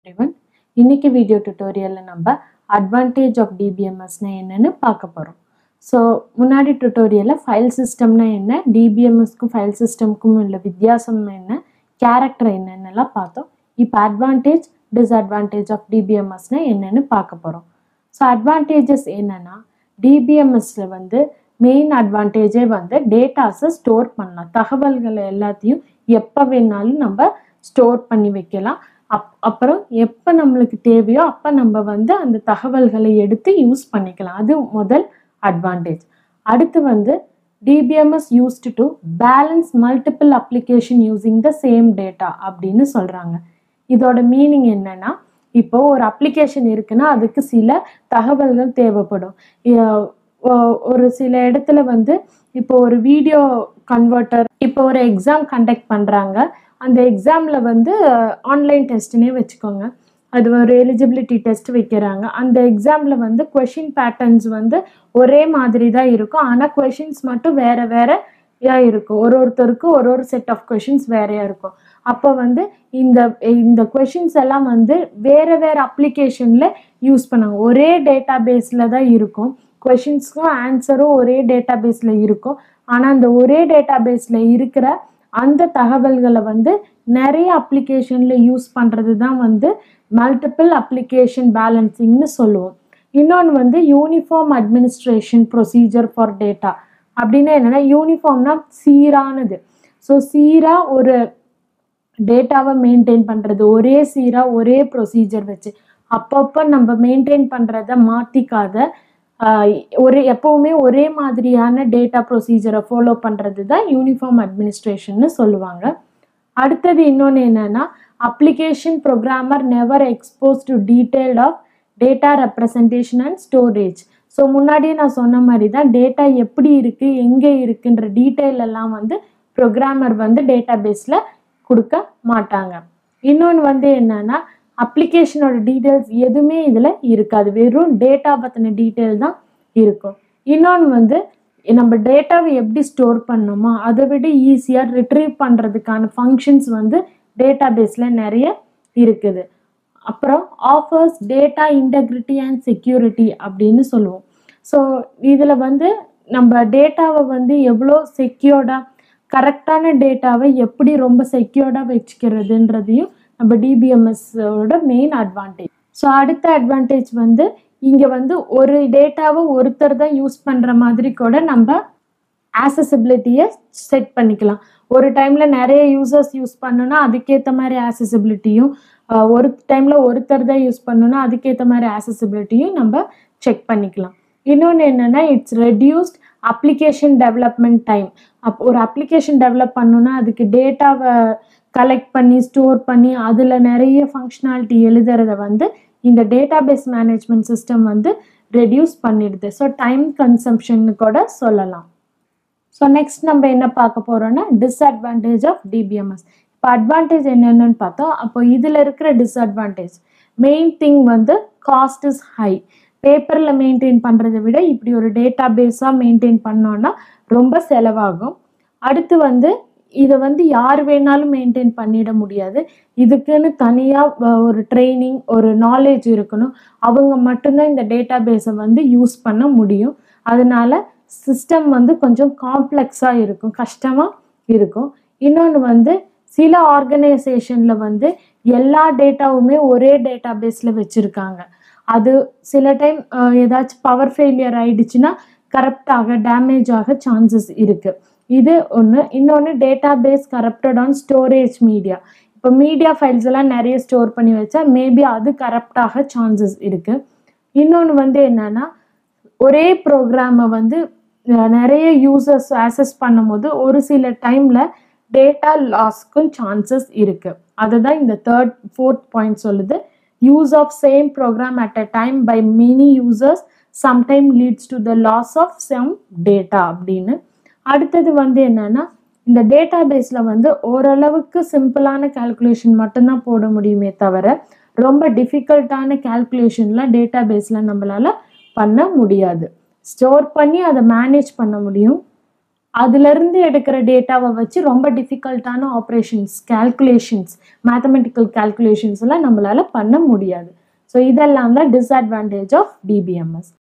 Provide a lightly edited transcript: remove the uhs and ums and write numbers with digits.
everyone. இன்னைக்கு video டியூட்டோரியல்ல நம்ம advantage of டிபிஎம்எஸ்னா என்னன்னு பார்க்க போறோம். ஸோ முன்னாடி டியூட்டோரியல்ல ஃபைல் சிஸ்டம்னா என்ன, டிபிஎம்எஸ்க்கும் ஃபைல் சிஸ்டம்க்கும் உள்ள வித்தியாசம் என்ன, கேரக்டர் என்னென்னலாம் பார்த்தோம். இப்போ அட்வான்டேஜ் டிஸ்அட்வான்டேஜ் ஆஃப் டிபிஎம்எஸ்னா என்னன்னு பார்க்க போறோம். ஸோ அட்வான்டேஜஸ் என்னன்னா, டிபிஎம்எஸ்ல மெயின் அட்வான்டேஜே டேட்டாஸை ஸ்டோர் பண்ணலாம். தகவல்களை எல்லாத்தையும் எப்போ வேணாலும் நம்ம ஸ்டோர் பண்ணி வைக்கலாம். அப்புறம் எப்போ நம்மளுக்கு தேவையோ அப்போ நம்ம அந்த தகவல்களை எடுத்து யூஸ் பண்ணிக்கலாம். அது முதல் அட்வான்டேஜ். அடுத்து DBMS used to balance multiple application using the same data அப்படின்னு சொல்கிறாங்க. இதோட மீனிங் என்னன்னா, இப்போ ஒரு அப்ளிகேஷன் இருக்குன்னா அதுக்கு சில தகவல்கள் தேவைப்படும். ஒரு சில இடத்துல இப்போ ஒரு வீடியோ கன்வெர்ட்டர், இப்போ ஒரு எக்ஸாம் கண்டக்ட் பண்ணுறாங்க. அந்த எக்ஸாமில் ஆன்லைன் டெஸ்ட்னே வச்சுக்கோங்க. அது ஒரு எலிஜிபிலிட்டி டெஸ்ட் வைக்கிறாங்க. அந்த எக்ஸாமில் கொஷின் பேட்டர்ன்ஸ் ஒரே மாதிரி தான் இருக்கும். ஆனால் கொஷின்ஸ் மட்டும் வேறு வேறையாக இருக்கும். ஒருத்தருக்கும் ஒரு செட் ஆஃப் கொஷின்ஸ் வேறையாக இருக்கும். அப்போ இந்த கொஷின்ஸ் எல்லாம் வேறு வேறு அப்ளிகேஷனில் யூஸ் பண்ணாங்க. ஒரே டேட்டா பேஸில் தான் இருக்கும். கொஷின்ஸுக்கும் ஆன்சரும் ஒரே டேட்டா பேஸில் இருக்கும். ஆனால் அந்த ஒரே டேட்டா பேஸில் இருக்கிற அந்த தகவல்களை நிறைய அப்ளிகேஷனில் யூஸ் பண்ணுறது தான் மல்டிபிள் அப்ளிகேஷன் பேலன்சிங்னு சொல்லுவோம். இன்னொன்று uniform administration procedure for data. அப்படின்னா என்னென்னா, யூனிஃபார்ம்னா சீரானது. ஸோ சீராக ஒரு டேட்டாவை மெயின்டைன் பண்ணுறது, ஒரே சீராக ஒரே ப்ரொசீஜர் வச்சு அப்பப்போ நம்ம மெயின்டைன் பண்ணுறத மாற்றிக்காத எப்பவுமே ஒரே மாதிரியான டேட்டா ப்ரொசீஜரை ஃபாலோ பண்ணுறது தான் யூனிஃபார்ம் அட்மினிஸ்ட்ரேஷன்னு சொல்லுவாங்க. அடுத்தது இன்னொன்று என்னன்னா, application programmer never expose to detail of data representation and storage. So முன்னாடியே நான் சொன்ன மாதிரி தான், டேட்டா எப்படி இருக்குது எங்கே இருக்குன்ற டீட்டெயில் எல்லாம் ப்ரோக்ராமர் டேட்டா பேஸில் கொடுக்க மாட்டாங்க. இன்னொன்று என்னன்னா, அப்ளிகேஷனோட டீட்டெயில்ஸ் எதுவுமே இதில் இருக்காது. வெறும் டேட்டா பற்றின டீட்டெயில் தான் இருக்கும். இன்னொன்று நம்ம டேட்டாவை எப்படி ஸ்டோர் பண்ணணுமோ அதை விட ஈஸியாக ரிட்ரீவ் பண்ணுறதுக்கான ஃபங்க்ஷன்ஸ் டேட்டா பேஸில் நிறைய இருக்குது. அப்புறம் offers data integrity and security அப்படின்னு சொல்லுவோம். ஸோ இதில் நம்ம டேட்டாவை எவ்வளோ செக்யூர்டாக, கரெக்டான டேட்டாவை எப்படி ரொம்ப செக்யூர்டாக வச்சுக்கிறதுன்றதையும் நம்ம டிபிஎம்எஸோட மெயின் அட்வான்டேஜ். ஸோ அடுத்த அட்வான்டேஜ் இங்கே ஒரு டேட்டாவை ஒருத்தர் தான் யூஸ் பண்ணுற மாதிரி கூட நம்ம ஆக்சசிபிலிட்டியை செட் பண்ணிக்கலாம். ஒரு டைமில் நிறைய யூசர்ஸ் யூஸ் பண்ணணும்னா அதுக்கேற்ற மாதிரி ஆக்சசிபிலிட்டியும், ஒரு டைமில் ஒருத்தர் தான் யூஸ் பண்ணணும்னா அதுக்கேற்ற மாதிரி ஆக்சசிபிலிட்டியும் நம்ம செக் பண்ணிக்கலாம். இன்னொன்று என்னென்னா, it's reduced application development time. ஒரு அப்ளிகேஷன் டெவலப் பண்ணணுன்னா அதுக்கு டேட்டாவை கலெக்ட் பண்ணி ஸ்டோர் பண்ணி அதில் நிறைய ஃபங்க்ஷனாலிட்டி எழுதுறத இந்த டேட்டாபேஸ் மேனேஜ்மெண்ட் சிஸ்டம் ரெடியூஸ் பண்ணிடுது. ஸோ டைம் கன்சம்ஷன்னு கூட சொல்லலாம். ஸோ நெக்ஸ்ட் நம்ம என்ன பார்க்க போகிறோன்னா, டிஸ்அட்வான்டேஜ் ஆஃப் டிபிஎம்எஸ். இப்போ அட்வான்டேஜ் என்னென்னு பார்த்தோம். அப்போ இதில் இருக்கிற disadvantage main thing cost is high. பேப்பரில் மெயின்டைன் பண்ணுறதை விட இப்படி ஒரு டேட்டா பேஸாக மெயின்டைன் பண்ணோன்னா ரொம்ப செலவாகும். அடுத்து இதை யார் வேணாலும் மெயின்டைன் பண்ணிட முடியாது. இதுக்குன்னு தனியாக ஒரு ட்ரைனிங், ஒரு நாலேஜ் இருக்கணும். அவங்க மட்டும்தான் இந்த டேட்டா பேஸை யூஸ் பண்ண முடியும். அதனால சிஸ்டம் கொஞ்சம் காம்ப்ளெக்ஸாக இருக்கும், கஷ்டமாக இருக்கும். இன்னொன்று சில ஆர்கனைசேஷனில் எல்லா டேட்டாவுமே ஒரே டேட்டா பேஸில் வச்சுருக்காங்க. அது சில டைம் ஏதாச்சும் பவர் ஃபெயிலியர் ஆயிடுச்சுன்னா கரப்டாக, டேமேஜ் ஆக சான்சஸ் இருக்குது. இது ஒன்று. இன்னொன்று, database corrupted on storage media. இப்போ மீடியா ஃபைல்ஸ் எல்லாம் நிறைய ஸ்டோர் பண்ணி வச்சா மேபி அது கரப்டாக சான்சஸ் இருக்குது. இன்னொன்று என்னன்னா, ஒரே ப்ரோக்ராமை நிறைய யூசர்ஸ் ஆக்சஸ் பண்ணும்போது ஒரு சில டைமில் டேட்டா லாஸ்க்கும் சான்சஸ் இருக்குது. அதுதான் இந்த ஃபோர்த் பாயிண்ட் சொல்லுது. Use of same program at a time by many users sometime leads to the loss of some data அப்படின்னு. அடுத்தது என்னன்னா, இந்த டேட்டா பேஸில் ஓரளவுக்கு சிம்பிளான கால்குலேஷன் மட்டும்தான் போட முடியுமே தவிர ரொம்ப டிஃபிகல்ட்டான கால்குலேஷன்லாம் டேட்டா பேஸில் நம்மளால் பண்ண முடியாது. ஸ்டோர் பண்ணி அதை மேனேஜ் பண்ண முடியும். அதிலிருந்து எடுக்கிற டேட்டாவை வச்சு ரொம்ப டிஃபிகல்ட்டான ஆப்ரேஷன்ஸ், கால்குலேஷன்ஸ், மேத்தமெட்டிக்கல் கால்குலேஷன்ஸ் எல்லாம் நம்மளால பண்ண முடியாது. ஸோ இதெல்லாம் தான் டிஸ்அட்வான்டேஜ் ஆஃப் டிபிஎம்எஸ்.